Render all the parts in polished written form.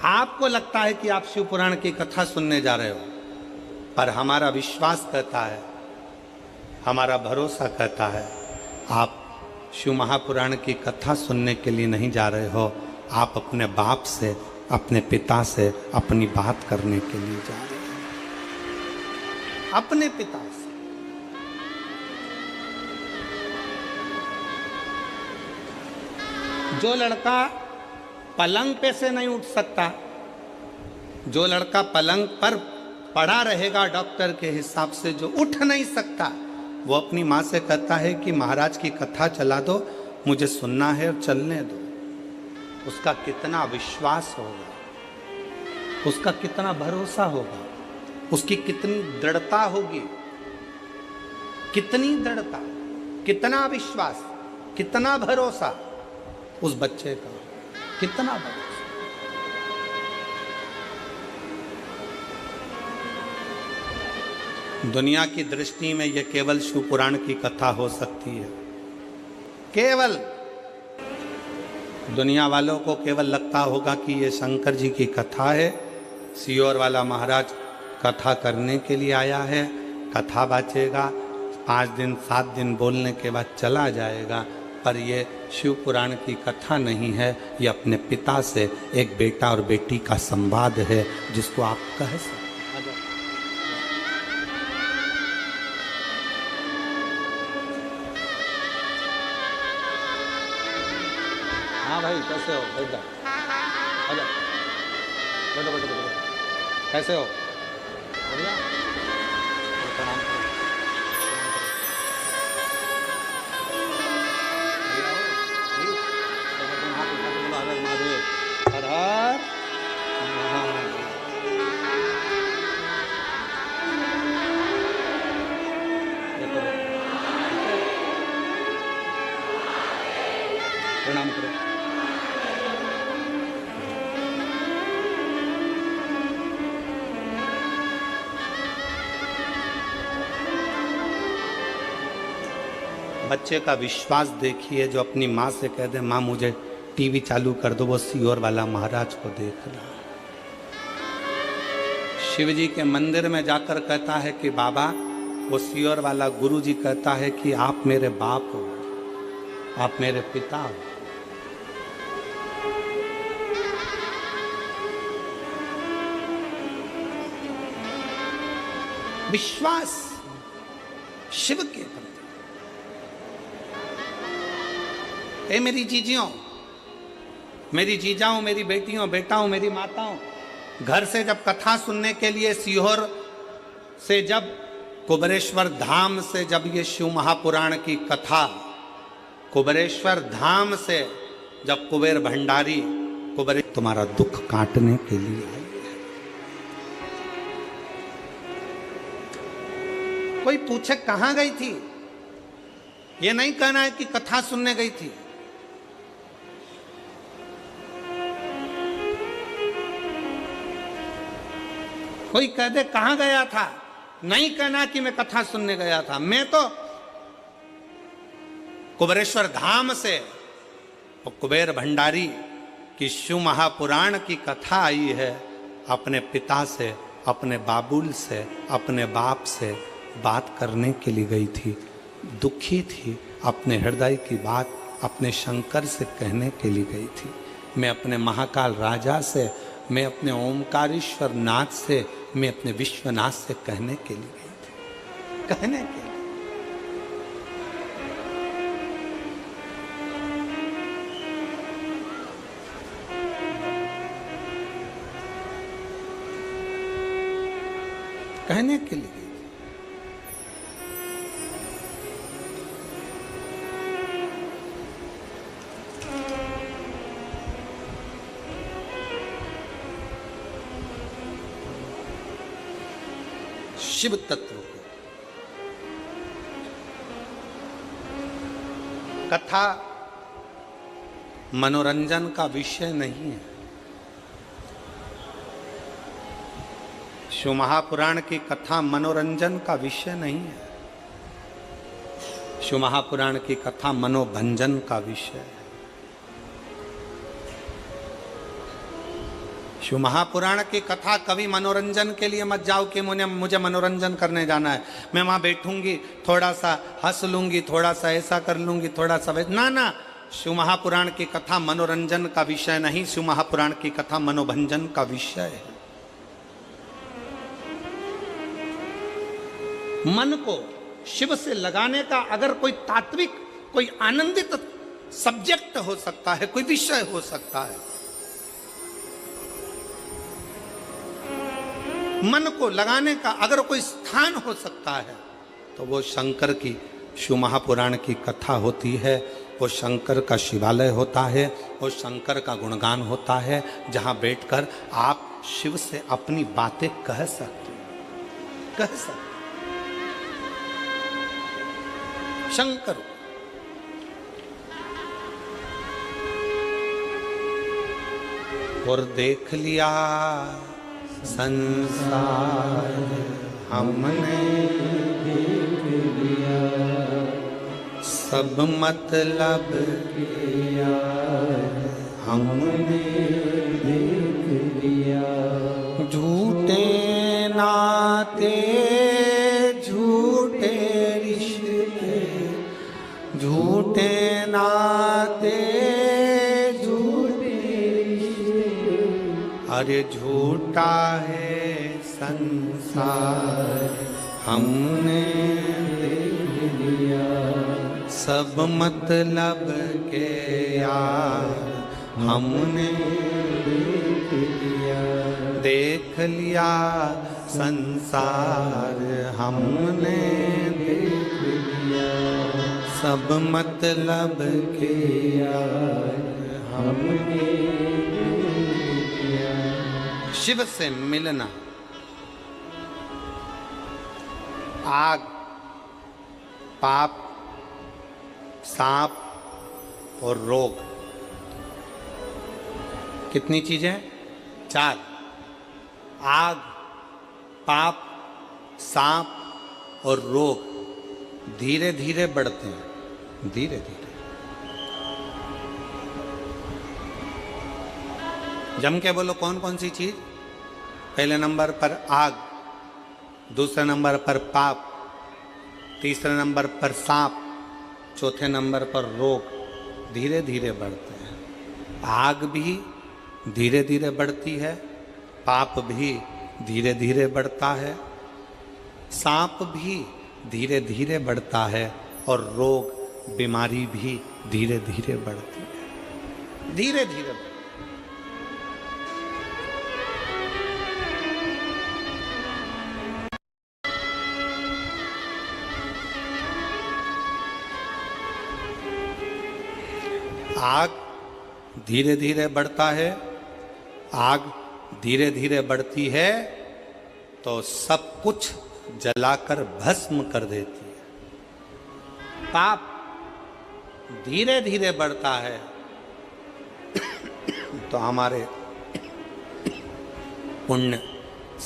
आपको लगता है कि आप शिव पुराण की कथा सुनने जा रहे हो, पर हमारा विश्वास कहता है, हमारा भरोसा कहता है, आप शिव महापुराण की कथा सुनने के लिए नहीं जा रहे हो, आप अपने बाप से, अपने पिता से अपनी बात करने के लिए जा रहे हो, अपने पिता से। जो लड़का पलंग पे से नहीं उठ सकता, जो लड़का पलंग पर पड़ा रहेगा डॉक्टर के हिसाब से, जो उठ नहीं सकता, वो अपनी माँ से कहता है कि महाराज की कथा चला दो, मुझे सुनना है और चलने दो। उसका कितना विश्वास होगा, उसका कितना भरोसा होगा, उसकी कितनी दृढ़ता होगी, कितनी दृढ़ता, कितना विश्वास, कितना भरोसा उस बच्चे का, कितना भरोसा। दुनिया की दृष्टि में यह केवल शिव पुराण की कथा हो सकती है। केवल दुनिया वालों को केवल लगता होगा कि ये शंकर जी की कथा है, सियोर वाला महाराज कथा करने के लिए आया है, कथा बाचेगा, 5 दिन 7 दिन बोलने के बाद चला जाएगा। पर ये शिव पुराण की कथा नहीं है, ये अपने पिता से एक बेटा और बेटी का संवाद है, जिसको आप कह सकते। हाँ भाई, कैसे हो? बैठ जाओ, आ जाओ, बैठो बैठो बैठो। कैसे हो? बढ़िया। प्रणाम करो। हर हर प्रणाम करो। बच्चे का विश्वास देखिए, जो अपनी माँ से कह दे, माँ मुझे टीवी चालू कर दो, वो सियोर वाला महाराज को देख रहा। शिव जी के मंदिर में जाकर कहता है कि बाबा, वो सियोर वाला गुरु जी कहता है कि आप मेरे बाप हो, आप मेरे पिता हो। विश्वास शिव के प्रति। ए मेरी जीजियों, मेरी जीजाओं, मेरी बेटियों, बेटाओं, मेरी माताओं, घर से जब कथा सुनने के लिए सीहोर से, जब कुबेरेश्वर धाम से, जब ये शिव महापुराण की कथा कुबेरेश्वर धाम से, जब कुबेर भंडारी कुबेर तुम्हारा दुख काटने के लिए आई है। कोई पूछे कहां गई थी, ये नहीं कहना है कि कथा सुनने गई थी। कोई कह दे कहां गया था, नहीं कहना कि मैं कथा सुनने गया था। मैं तो कुबेरेश्वर धाम से कुबेर भंडारी की शिव महापुराण की कथा आई है, अपने पिता से, अपने बाबुल से, अपने बाप से बात करने के लिए गई थी। दुखी थी, अपने हृदय की बात अपने शंकर से कहने के लिए गई थी। मैं अपने महाकाल राजा से, मैं अपने ओमकारेश्वर नाथ से, मैं अपने विश्वनाथ से कहने के लिए गई थी, कहने के लिए। कहने के लिए गई थी। शिव तत्व को कथा मनोरंजन का विषय नहीं है। शिव महापुराण की कथा मनोरंजन का विषय नहीं है। शिव महापुराण की कथा मनोभंजन का विषय है। शिव महापुराण की कथा कभी मनोरंजन के लिए मत जाओ कि मुझे मनोरंजन करने जाना है, मैं वहां बैठूंगी, थोड़ा सा हंस लूंगी, थोड़ा सा ऐसा कर लूंगी, थोड़ा सा ना ना, शिव महापुराण की कथा मनोरंजन का विषय नहीं, शिव महापुराण की कथा मनोभंजन का विषय है। मन को शिव से लगाने का अगर कोई तात्विक, कोई आनंदित सब्जेक्ट हो सकता है, कोई विषय हो सकता है, मन को लगाने का अगर कोई स्थान हो सकता है, तो वो शंकर की शिव महापुराण की कथा होती है। वो शंकर का शिवालय होता है, वो शंकर का गुणगान होता है, जहां बैठकर आप शिव से अपनी बातें कह सकते हैं, कह सकते। शंकर और देख लिया संसार हमने, देख लिया सब मतलब किया हमने, देख लिया झूठे नाते झूठे रिश्ते, झूठे नाते अरे झूठा है संसार हमने देख लिया, सब मतलब के यार हमने देख लिया, देख लिया संसार हमने देख लिया, सब मतलब के यार हमने। शिव से मिलना, आग, पाप, सांप और रोग, कितनी चीजें? 4। आग, पाप, सांप और रोग धीरे धीरे बढ़ते हैं, धीरे धीरे। जम के बोलो कौन कौन सी चीज? पहले नंबर पर आग, दूसरे नंबर पर पाप, तीसरे नंबर पर सांप, चौथे नंबर पर रोग धीरे धीरे बढ़ते हैं। आग भी धीरे धीरे बढ़ती है, पाप भी धीरे धीरे बढ़ता है, सांप भी धीरे धीरे बढ़ता है और रोग, बीमारी भी धीरे धीरे बढ़ती है, धीरे धीरे। आग धीरे धीरे बढ़ता है, आग धीरे धीरे बढ़ती है तो सब कुछ जलाकर भस्म कर देती है। पाप धीरे धीरे बढ़ता है तो हमारे पुण्य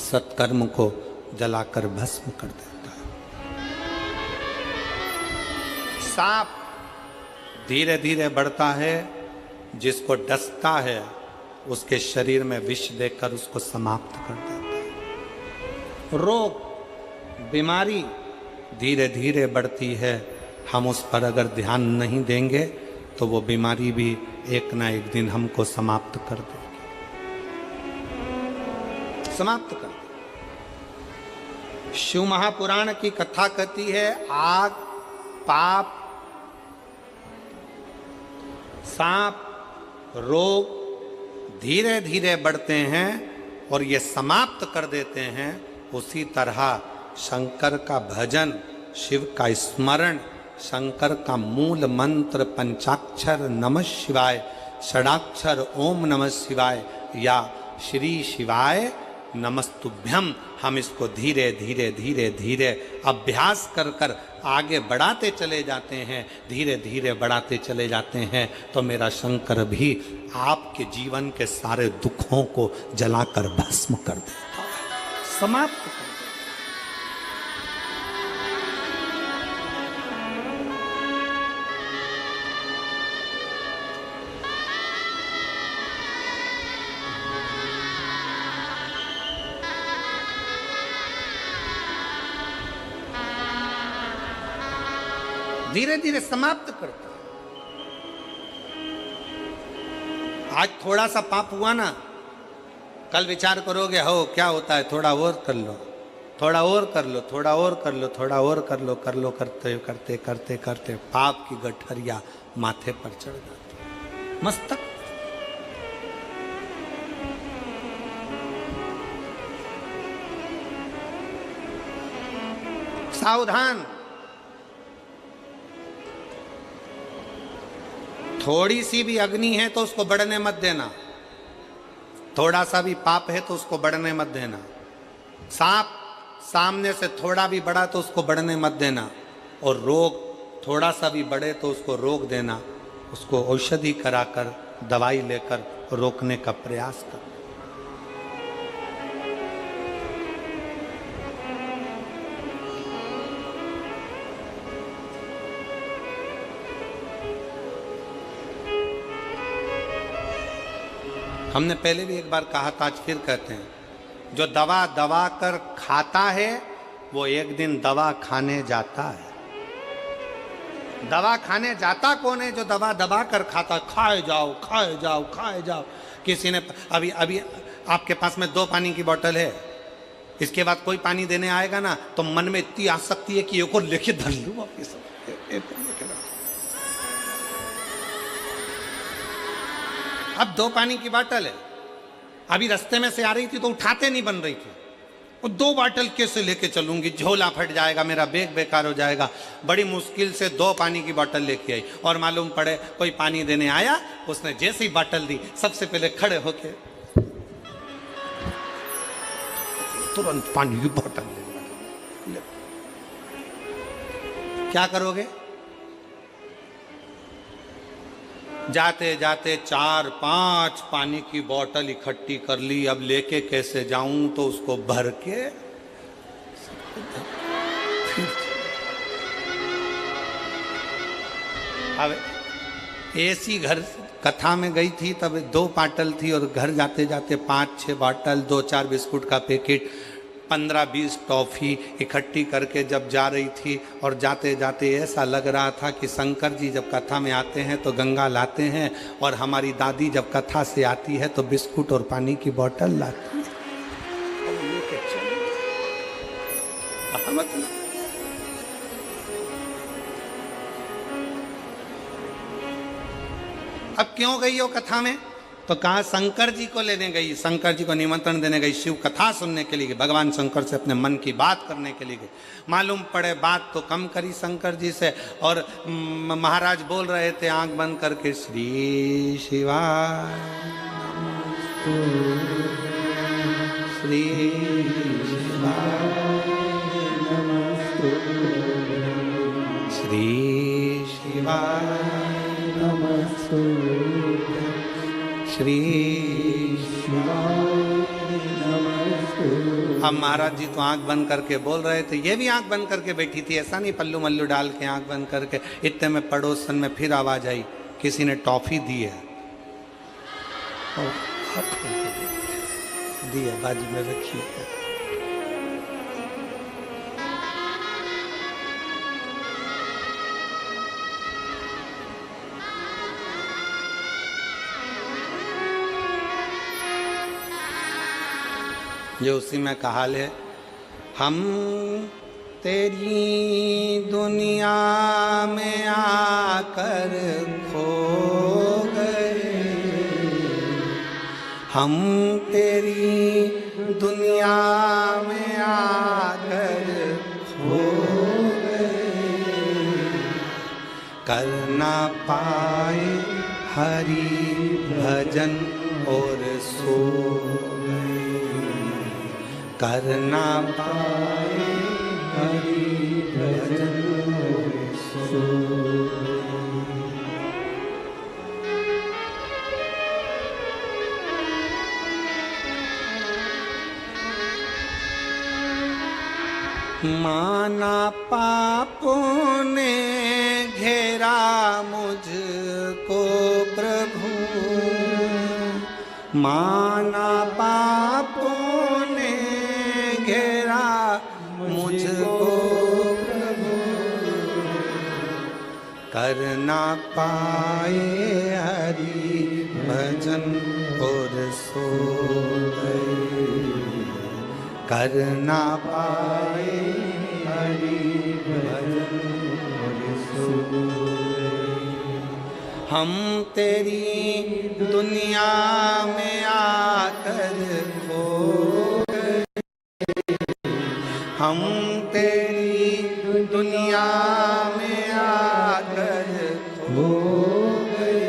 सत्कर्म को जलाकर भस्म कर देता है। सांप धीरे धीरे बढ़ता है, जिसको डसता है उसके शरीर में विष देकर उसको समाप्त कर देता है। रोग, बीमारी धीरे धीरे बढ़ती है, हम उस पर अगर ध्यान नहीं देंगे तो वो बीमारी भी एक ना एक दिन हमको समाप्त कर देगी, समाप्त कर देगी। शिव महापुराण की कथा कहती है आग, पाप, सांप, रोग धीरे धीरे बढ़ते हैं और ये समाप्त कर देते हैं। उसी तरह शंकर का भजन, शिव का स्मरण, शंकर का मूल मंत्र पंचाक्षर नमः शिवाय, षडाक्षर ओम नमः शिवाय या श्री शिवाय नमस्तुभ्यम, हम इसको धीरे धीरे धीरे धीरे अभ्यास कर कर आगे बढ़ाते चले जाते हैं, धीरे धीरे बढ़ाते चले जाते हैं तो मेरा शंकर भी आपके जीवन के सारे दुखों को जलाकर भस्म कर देता है, समाप्त कर देता है। धीरे धीरे समाप्त करता। आज थोड़ा सा पाप हुआ ना, कल विचार करोगे हो क्या होता है, थोड़ा और कर लो, थोड़ा और कर लो, थोड़ा और कर लो, थोड़ा और कर लो, करते करते करते करते पाप की गठरिया माथे पर चढ़ जाती, मस्तक। सावधान, थोड़ी सी भी अग्नि है तो उसको बढ़ने मत देना, थोड़ा सा भी पाप है तो उसको बढ़ने मत देना। सांप सामने से थोड़ा भी बढ़ा तो उसको बढ़ने मत देना, और रोग थोड़ा सा भी बढ़े तो उसको रोक देना, उसको औषधि कराकर दवाई लेकर रोकने का प्रयास कर। हमने पहले भी एक बार कहा था, आज फिर कहते हैं, जो दवा दबा कर खाता है वो एक दिन दवा खाने जाता है। दवा खाने जाता कौन है? जो दवा दबा कर खाता। खाए जाओ खाए जाओ खाए जाओ। किसी ने अभी अभी आपके पास में 2 पानी की बोतल है, इसके बाद कोई पानी देने आएगा ना तो मन में इतनी आसक्ति है कि एक और लेके धर लूं वापिस। अब 2 पानी की बोतल है, अभी रास्ते में से आ रही थी तो उठाते नहीं बन रही थी, और 2 बोतल कैसे लेके चलूंगी, झोला फट जाएगा, मेरा बैग बेकार हो जाएगा। बड़ी मुश्किल से 2 पानी की बोतल लेके आई, और मालूम पड़े कोई पानी देने आया, उसने जैसे ही बोतल दी सबसे पहले खड़े होके तुरंत पानी की बोतल ले। क्या करोगे? जाते जाते 4-5 पानी की बोतल इकट्ठी कर ली। अब लेके कैसे जाऊं, तो उसको भर के अब ऐसी घर कथा में गई थी, तब 2 बोतल थी, और घर जाते जाते 5-6 बोतल, 2-4 बिस्कुट का पैकेट, 15-20 टॉफी इकट्ठी करके जब जा रही थी, और जाते जाते ऐसा लग रहा था कि शंकर जी जब कथा में आते हैं तो गंगा लाते हैं, और हमारी दादी जब कथा से आती है तो बिस्कुट और पानी की बोतल लाती है। अब क्यों गई हो कथा में? तो कहा शंकर जी को लेने गई, शंकर जी को निमंत्रण देने गई, शिव कथा सुनने के लिए गई, भगवान शंकर से अपने मन की बात करने के लिए गई। मालूम पड़े बात तो कम करी शंकर जी से, और महाराज बोल रहे थे आंख बंद करके, श्री शिवाय श्री शिवाय श्री शिवाय श्री अब महाराज जी तो आंख बंद करके बोल रहे थे, ये भी आंख बंद करके बैठी थी, ऐसा नहीं पल्लू मल्लू डाल के आंख बंद करके। इतने में पड़ोसन में फिर आवाज आई, किसी ने टॉफी दी है, दी है, बाजू में रखी है। ये उसी में कहाल है, हम तेरी दुनिया में आकर खो गए, हम तेरी दुनिया में आकर खो गए, कर ना पाए हरि भजन और सो गए, कर ना पाए हरि भजन और सो माना पापों ने घेरा मुझको प्रभु, माना पापों ने घेरा मुझको प्रभु, कर ना पाए हरि भजन और सो गए, कर ना पाए हरि भजन और सो गए। हम तेरी दुनिया में आकर खो गए, हम तेरी दुनिया में आकर खो गए,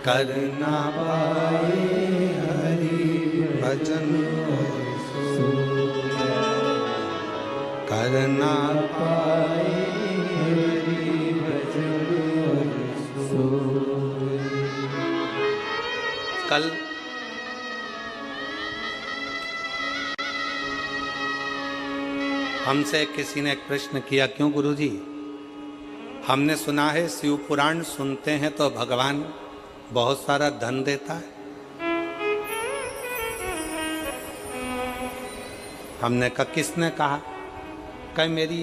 कर ना पाए हरि भजन और सो गए, कर ना पाए हरि भजन और सो गए। कल हमसे किसी ने एक प्रश्न किया, क्यों गुरुजी, हमने सुना है शिव पुराण सुनते हैं तो भगवान बहुत सारा धन देता है। हमने कहा किसने कहा? कल मेरी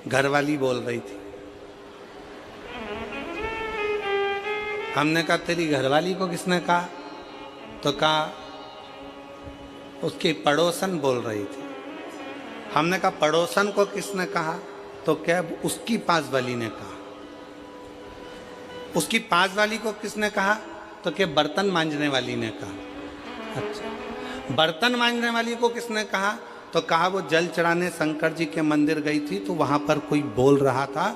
घरवाली बोल रही थी। हमने कहा तेरी घरवाली को किसने कहा? तो कहा उसकी पड़ोसन बोल रही थी। हमने कहा पड़ोसन को किसने कहा? तो क्या उसकी पास वाली ने कहा। उसकी पास वाली को किसने कहा? तो क्या बर्तन मांजने वाली ने कहा। अच्छा, बर्तन मांजने वाली को किसने कहा? तो कहा वो जल चढ़ाने शंकर जी के मंदिर गई थी तो वहां पर कोई बोल रहा था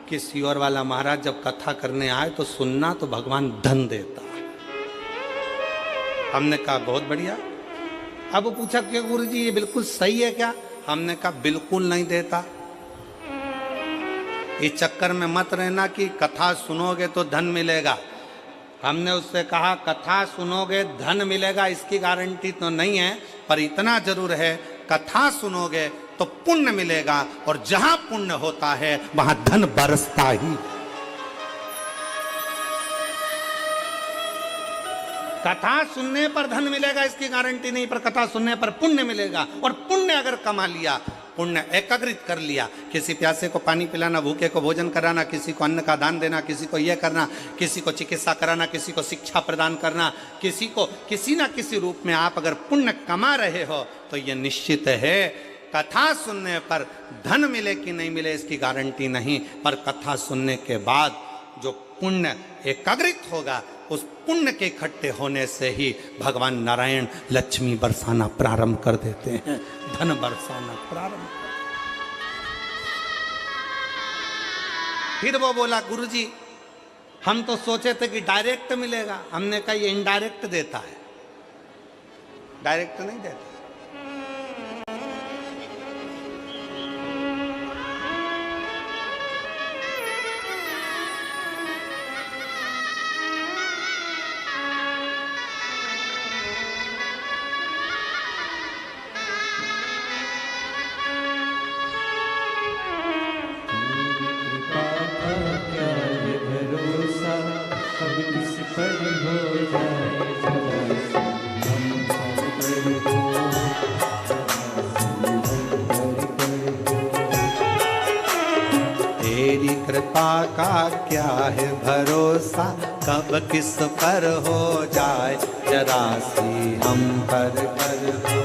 कि सियोर वाला महाराज जब कथा करने आए तो सुनना, तो भगवान धन देता। हमने कहा बहुत बढ़िया। अब वो पूछा कि गुरुजी ये बिल्कुल सही है क्या? हमने कहा बिल्कुल नहीं देता। इस चक्कर में मत रहना कि कथा सुनोगे तो धन मिलेगा। हमने उससे कहा कथा सुनोगे धन मिलेगा इसकी गारंटी तो नहीं है, पर इतना जरूर है कथा सुनोगे तो पुण्य मिलेगा, और जहां पुण्य होता है वहां धन बरसता ही। कथा सुनने पर धन मिलेगा इसकी गारंटी नहीं, पर कथा सुनने पर पुण्य मिलेगा। और पुण्य अगर कमा लिया, पुण्य एकाग्रित कर लिया, किसी प्यासे को पानी पिलाना, भूखे को भोजन कराना, किसी को अन्न का दान देना, किसी को यह करना, किसी को चिकित्सा कराना, किसी को शिक्षा प्रदान करना, किसी को किसी ना किसी रूप में आप अगर पुण्य कमा रहे हो तो यह निश्चित है कथा सुनने पर धन मिले कि नहीं मिले इसकी गारंटी नहीं, पर कथा सुनने के बाद जो पुण्य एकाग्रित होगा उस पुण्य के इकट्ठे होने से ही भगवान नारायण लक्ष्मी बरसाना प्रारंभ कर देते हैं, धन बरसाना प्रारंभ। फिर वो बोला गुरुजी हम तो सोचे थे कि डायरेक्ट मिलेगा। हमने कहा ये इनडायरेक्ट देता है, डायरेक्ट नहीं देता। कृपा का क्या है भरोसा, कब किस पर हो जाए जरा सी हम पर कर दो,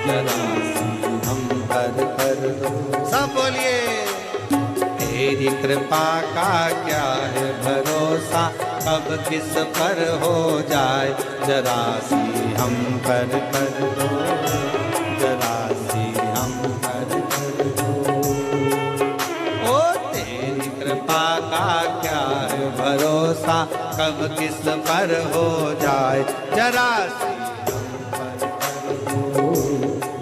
जरा सी हम पर दो। सब बोलिए तेरी कृपा का क्या है भरोसा, कब किस पर हो जाए जरा सी हम पर कर दो, जरा सी हम पर दो। ओ तेरी कृपा का क्या है भरोसा, कब किस पर हो जाए जरा सी हम पर कर दो,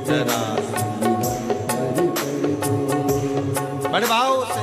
जरा सी हम पर कर दो। बड़े भाव से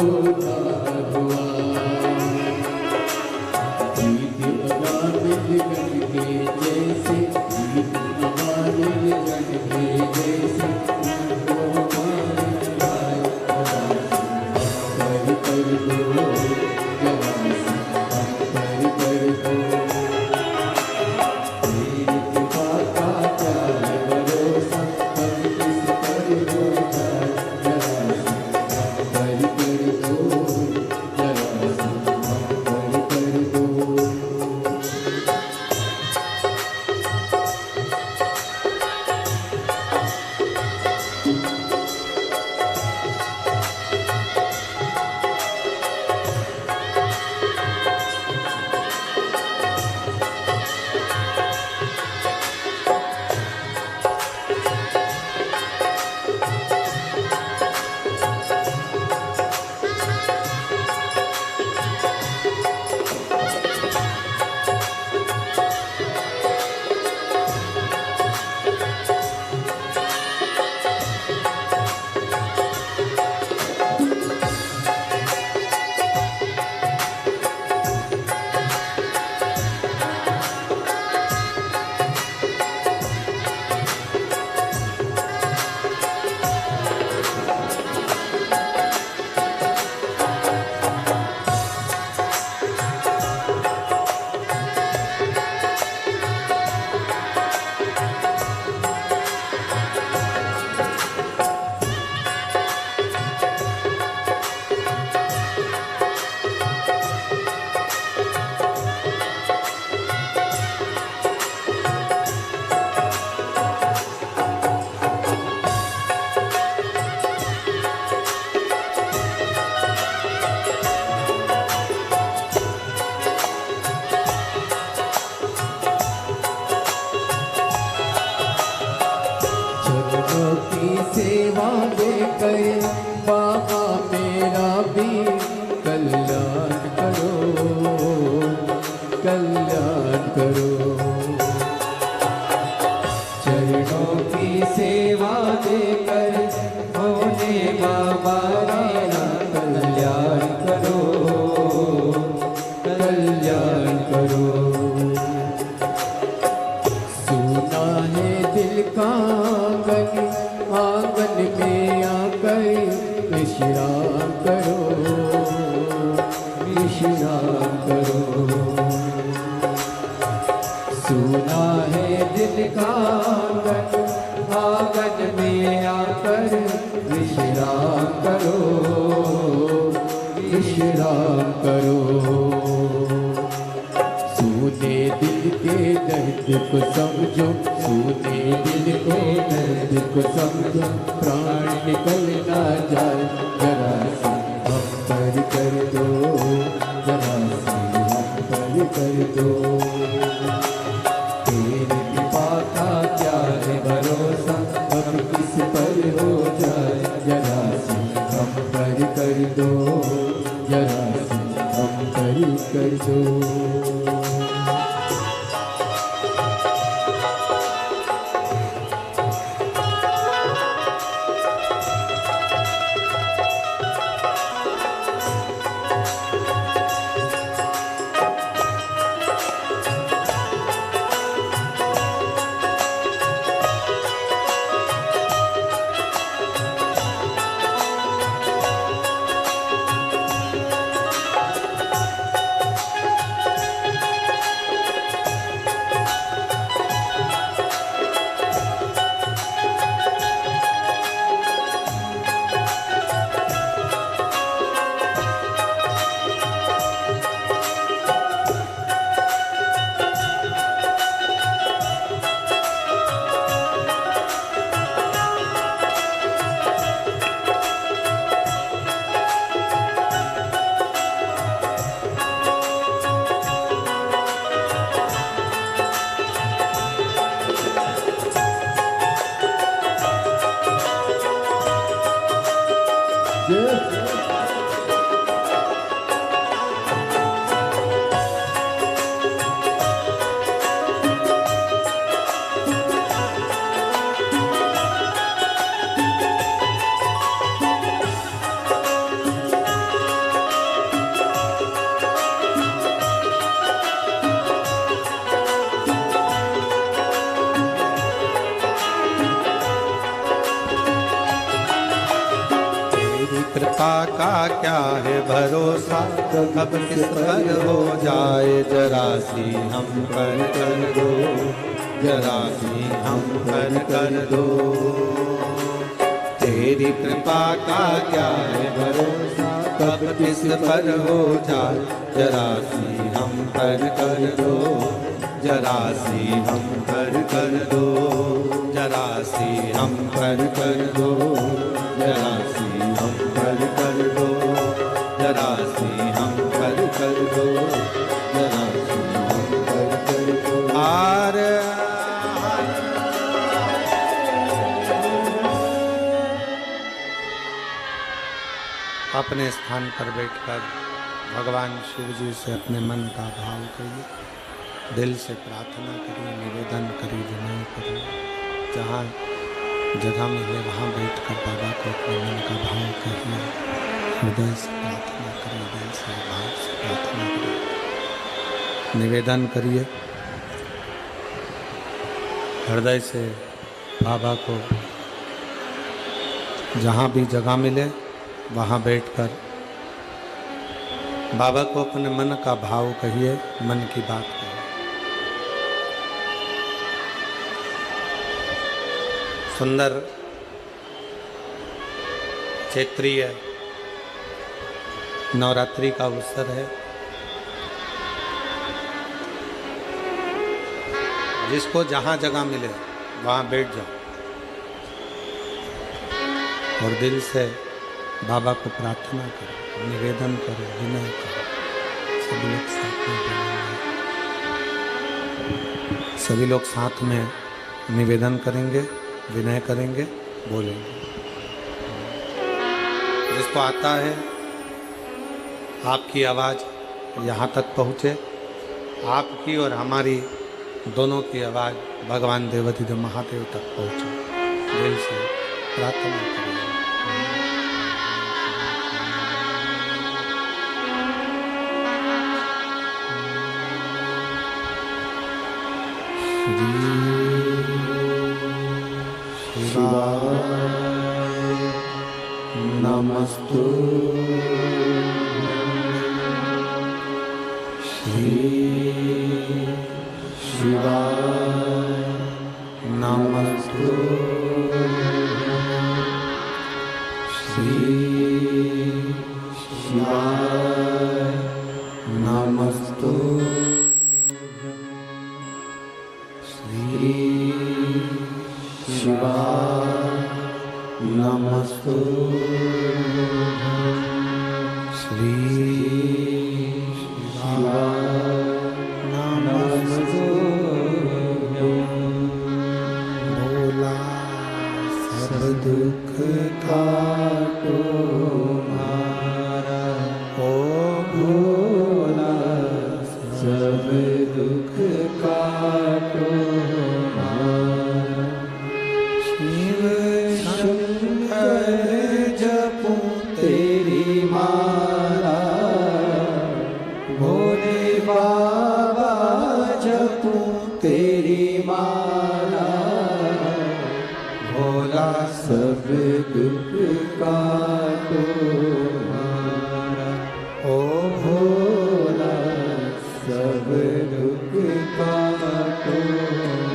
उद्धार हुआ। गीत अगामिल गण के जैसे, गीत अगामिल गण के जैसे, उनको मान आए कर कर दो जरा सा, कर कर दो। तेरी कृपा का क्या है भरोसा, हम किस पर हो जाए जरा सा, कर कर दो जरा सा, कर कर दो। चरणों की सेवा देकर बाबा मेरा भी कल्याण करो, कल्याण करो। चरणों की सेवा देकर भोले बाबा मेरा कल्याण करो, कल्याण करो। सुना है दिल का आंगन, आंगन में आकर विश्राम करो, विश्राम करो। सुना है दिल का आंगन, आंगन में आकर विश्राम करो, विश्राम करो। सूने दिल के दर्द को समझो, सूने दिल को दर्द को समझो, प्राण निकल ना जाए जरा सा हम पर कर दो, जरा सा हम पर कर दो। तेरी कृपा का क्या है भरोसा, अब किस पर हो जाए जरा सा हम पर कर दो, जरा सा हम पर कर दो। कृपा का क्या है भरोसा, कब किस पर हो जाए जरा सी हम पर कर दो, जरा सी हम पर कर दो। तेरी कृपा का क्या है भरोसा, कब किस पर हो जाए जरा सी हम पर कर दो, जरा सी हम पर कर दो, जरा सी हम पर कर दो, जरा सी हम पर कर दो, जरा सी हम पर कर दो, जरा सी हम पर कर दो। अपने स्थान पर बैठकर भगवान शिव जी से अपने मन का भाव करिए, दिल से प्रार्थना करिए, निवेदन करिए, विनय करिए। जहाँ जगह मिले वहाँ बैठकर बाबा को अपने मन का भाव कहिए, हृदय से प्रार्थना करिए, दिल से भाव से प्रार्थना करिए, निवेदन करिए। हृदय से बाबा को जहाँ भी जगह मिले वहाँ बैठकर बाबा को अपने मन का भाव कहिए, मन की बात कहिए। सुंदर चैत्रीय नवरात्रि का अवसर है। जिसको जहाँ जगह मिले वहाँ बैठ जाओ और दिल से बाबा को प्रार्थना करो, निवेदन करो, विनय करो। सभी लोग साथ में बोलेंगे, सभी लोग साथ में निवेदन करेंगे, विनय करेंगे, बोलेंगे। जिसको आता है आपकी आवाज़ यहाँ तक पहुँचे, आपकी और हमारी दोनों की आवाज़ भगवान देवाधिदेव महादेव तक पहुँचे। दिल से प्रार्थना करें। शिवाय नमस्तु, श्री शिवाय नमस्तु, श्री शिवाय नमस्तु, श्री शिवाय नमस्तु, श्री शिवाय नमस्तु। भोला सब दुख काटो मारा, ओ भोला सब दुख काटो मारा। शिव शंकर जपूं तेरी माला, भोले बाबा जपूं तेरी माला। भोला सब दुख काटो मारा, ओ भोला सब दुख काटो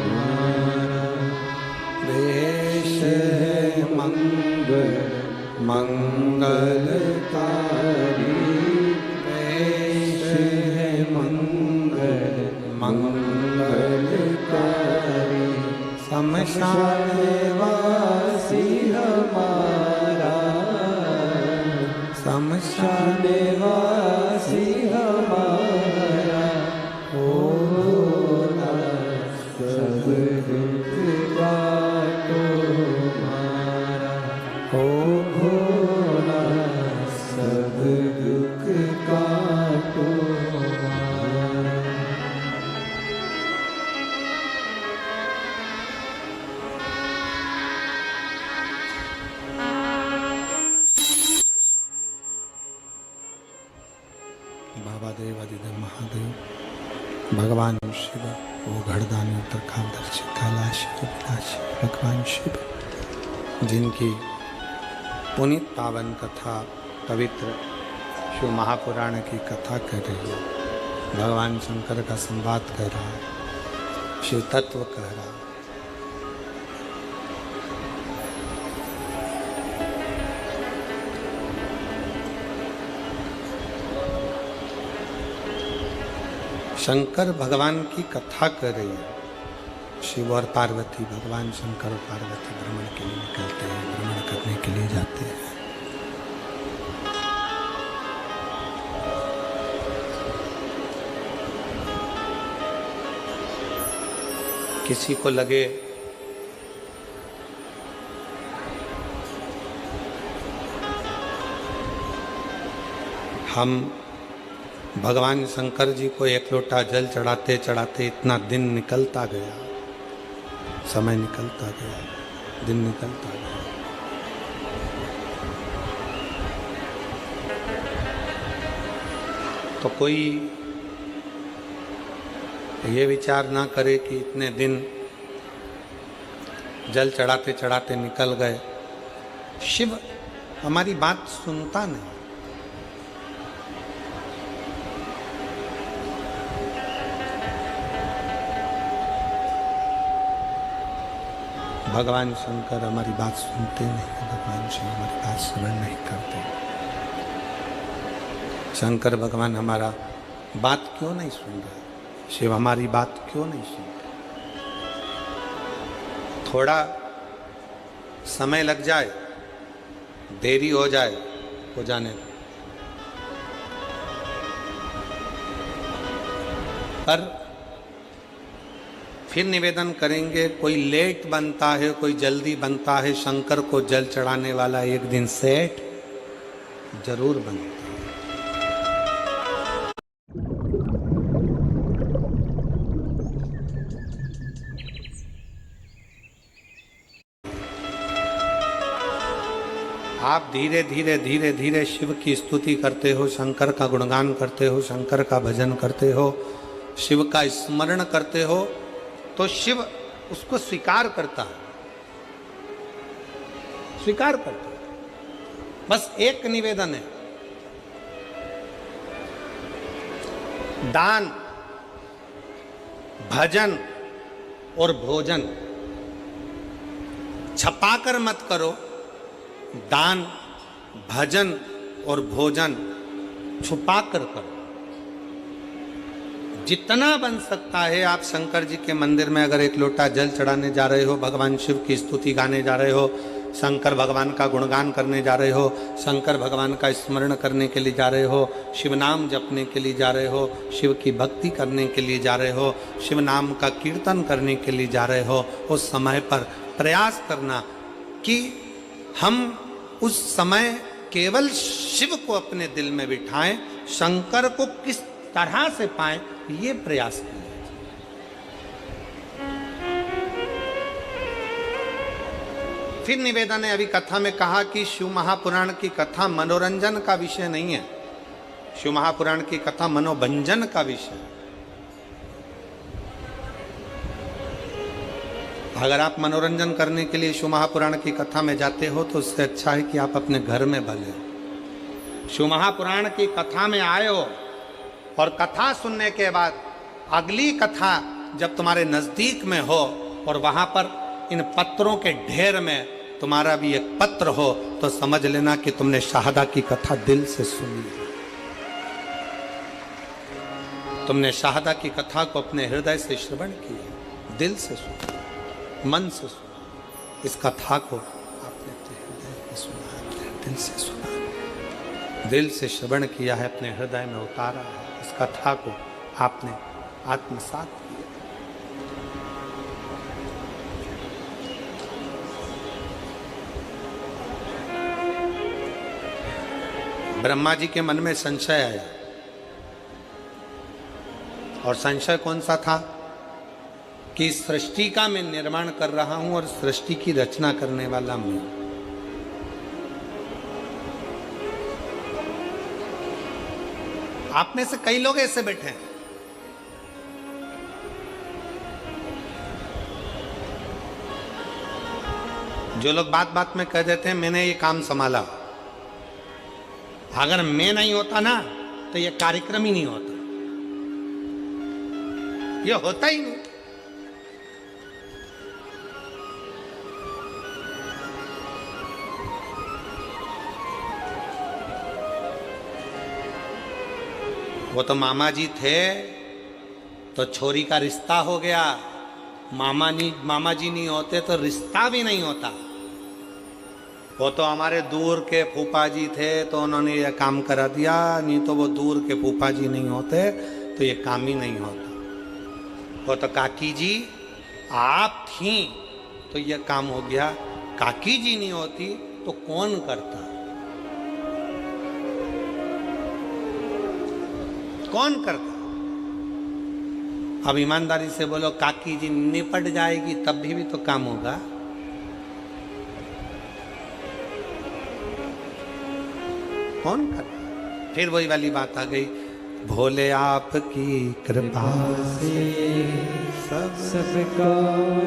मारा। देश है मंगल मंगलकारी, देश है मंगल मंगलकारी। शमशान वासी हमारा, शमशान वासी हमारा। ओ भोला सब दुख काटो मारा, ओ भोला सब दुख काटो मारा। बाबा देवाधिदेव महादेव भगवान शिव, वो घड़दानी उत्तरकामदर्शी कैलाश विनाशी भगवान शिव, जिनकी पुनीत पावन कथा पवित्र शिव महापुराण की कथा कर रही है, भगवान शंकर का संवाद कर रहा है, शिव तत्व कह रहा है। शंकर भगवान की कथा कर रही है। शिव और पार्वती, भगवान शंकर और पार्वती भ्रमण के लिए निकलते हैं, भ्रमण करने के लिए जाते हैं। किसी को लगे हम भगवान शंकर जी को एक लोटा जल चढ़ाते चढ़ाते इतना दिन निकलता गया, समय निकलता गया, दिन निकलता गया। तो कोई ये विचार ना करे कि इतने दिन जल चढ़ाते चढ़ाते निकल गए। शिव हमारी बात सुनता नहीं। भगवान शंकर हमारी बात सुनते नहीं, भगवान शिव हमारी बात श्रवण नहीं करते। शंकर भगवान हमारा बात क्यों नहीं सुन रहे? शिव हमारी बात क्यों नहीं सुनते? थोड़ा समय लग जाए, देरी हो जाए, हो जाने दो, पर फिर निवेदन करेंगे, कोई लेट बनता है, कोई जल्दी बनता है, शंकर को जल चढ़ाने वाला एक दिन सेठ जरूर बनता है। आप धीरे धीरे धीरे धीरे शिव की स्तुति करते हो, शंकर का गुणगान करते हो, शंकर का भजन करते हो, शिव का स्मरण करते हो, तो शिव उसको स्वीकार करता है, स्वीकार करता है। बस एक निवेदन है, दान, भजन और भोजन छपाकर मत करो। दान, भजन और भोजन छुपाकर करो। जितना बन सकता है, आप शंकर जी के मंदिर में अगर एक लोटा जल चढ़ाने जा रहे हो, भगवान शिव की स्तुति गाने जा रहे हो, शंकर भगवान का गुणगान करने जा रहे हो, शंकर भगवान का स्मरण करने के लिए जा रहे हो, शिव नाम जपने के लिए जा रहे हो, शिव की भक्ति करने के लिए जा रहे हो, शिव नाम का कीर्तन करने के लिए जा रहे हो, उस समय पर प्रयास करना कि हम उस समय केवल शिव को अपने दिल में बिठाएं, शंकर को किस तरह से पाएं, ये प्रयास किया। फिर निवेदन है, अभी कथा में कहा कि शिव महापुराण की कथा मनोरंजन का विषय नहीं है, शिव महापुराण की कथा मनोभंजन का विषय है। अगर आप मनोरंजन करने के लिए शिव महापुराण की कथा में जाते हो तो उससे अच्छा है कि आप अपने घर में भले हो। शिव महापुराण की कथा में आए हो और कथा सुनने के बाद अगली कथा जब तुम्हारे नजदीक में हो और वहां पर इन पत्रों के ढेर में तुम्हारा भी एक पत्र हो, तो समझ लेना कि तुमने शाहदा की कथा दिल से सुनी है। तुमने शाहदा की कथा को अपने हृदय से श्रवण किया, दिल से सुना, मन से सुना। इस कथा को आपने अपने हृदय में सुना, अपने दिल से सुना, दिल से श्रवण किया है, अपने हृदय में उतारा है। इस कथा को आपने आत्मसात किया। ब्रह्मा जी के मन में संशय आया, और संशय कौन सा था कि सृष्टि का मैं निर्माण कर रहा हूं और सृष्टि की रचना करने वाला मैं। आप में से कई लोग ऐसे बैठे हैं, जो लोग बात बात में कह देते हैं मैंने ये काम संभाला, अगर मैं नहीं होता ना तो ये कार्यक्रम ही नहीं होता, ये होता ही नहीं। वो तो मामा जी थे तो छोरी का रिश्ता हो गया, मामा जी नहीं होते तो रिश्ता भी नहीं होता। वो तो हमारे दूर के फूफा जी थे तो उन्होंने ये काम करा दिया, नहीं तो वो दूर के फूफा जी नहीं होते तो ये काम ही नहीं होता। वो तो काकी जी आप थी तो ये काम हो गया, काकी जी नहीं होती तो कौन करता, कौन करता। अब ईमानदारी से बोलो, काकी जी निपट जाएगी तब भी तो काम होगा। कौन करता। फिर वही वाली बात आ गई, भोले आपकी कृपा से सबका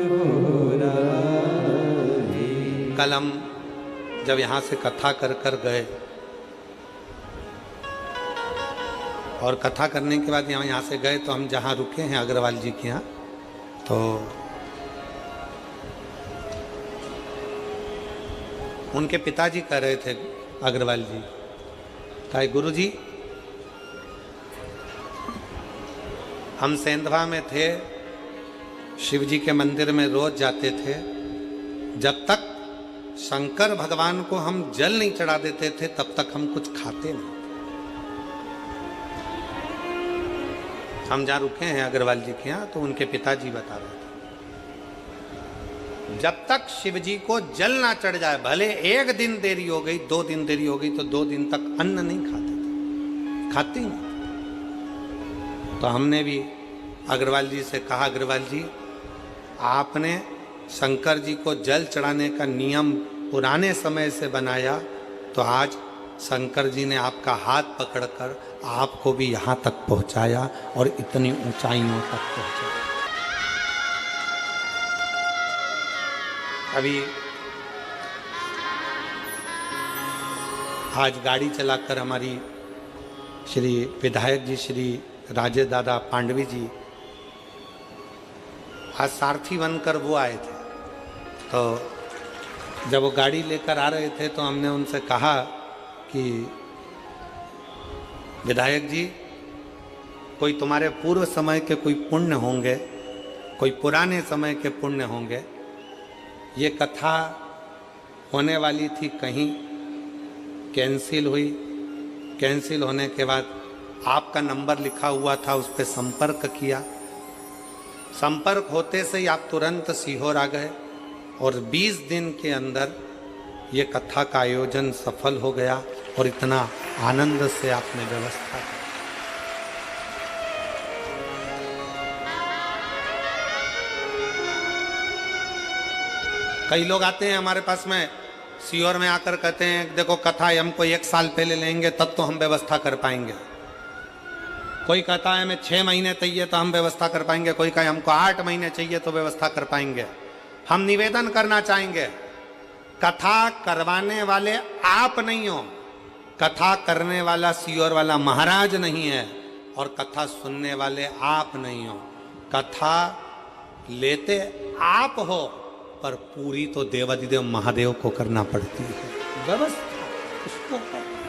हो रहा है। कल हम जब यहाँ से कथा कर कर गए और कथा करने के बाद यहाँ से गए तो हम जहाँ रुके हैं अग्रवाल जी के यहाँ, तो उनके पिताजी कह रहे थे अग्रवाल जी, कहा गुरु जी हम सेंधवा में थे, शिव जी के मंदिर में रोज जाते थे, जब तक शंकर भगवान को हम जल नहीं चढ़ा देते थे तब तक हम कुछ खाते नहीं। हम जहाँ रुके हैं अग्रवाल जी के यहाँ तो उनके पिताजी बता रहे थे, जब तक शिव जी को जल ना चढ़ जाए, भले एक दिन देरी हो गई 2 दिन देरी हो गई तो 2 दिन तक अन्न नहीं खाते थे, खाते ही नहीं। तो हमने भी अग्रवाल जी से कहा, अग्रवाल जी आपने शंकर जी को जल चढ़ाने का नियम पुराने समय से बनाया तो आज शंकर जी ने आपका हाथ पकड़कर आपको भी यहाँ तक पहुँचाया और इतनी ऊंचाइयों तक पहुँचाया। अभी आज गाड़ी चलाकर हमारी श्री विधायक जी श्री राजे दादा पांडवी जी आज सारथी बनकर वो आए थे। तो जब वो गाड़ी लेकर आ रहे थे तो हमने उनसे कहा कि विधायक जी कोई तुम्हारे पूर्व समय के कोई पुण्य होंगे, कोई पुराने समय के पुण्य होंगे, ये कथा होने वाली थी कहीं कैंसिल हुई, कैंसिल होने के बाद आपका नंबर लिखा हुआ था, उस पर संपर्क किया, संपर्क होते से ही आप तुरंत सीहोर आ गए और 20 दिन के अंदर ये कथा का आयोजन सफल हो गया और इतना आनंद से आपने व्यवस्था की। कई लोग आते हैं हमारे पास में सीहोर में आकर कहते हैं देखो कथा हमको 1 साल पहले लेंगे तब तो हम व्यवस्था कर पाएंगे। कोई कहता है हमें 6 महीने चाहिए तो हम व्यवस्था कर पाएंगे, कोई कहे हमको 8 महीने चाहिए तो व्यवस्था कर पाएंगे। हम निवेदन करना चाहेंगे, कथा करवाने वाले आप नहीं हो, कथा करने वाला सीहोर वाला महाराज नहीं है और कथा सुनने वाले आप नहीं हो। कथा लेते आप हो पर पूरी तो देवाधिदेव महादेव को करना पड़ती है, व्यवस्था उसको कर।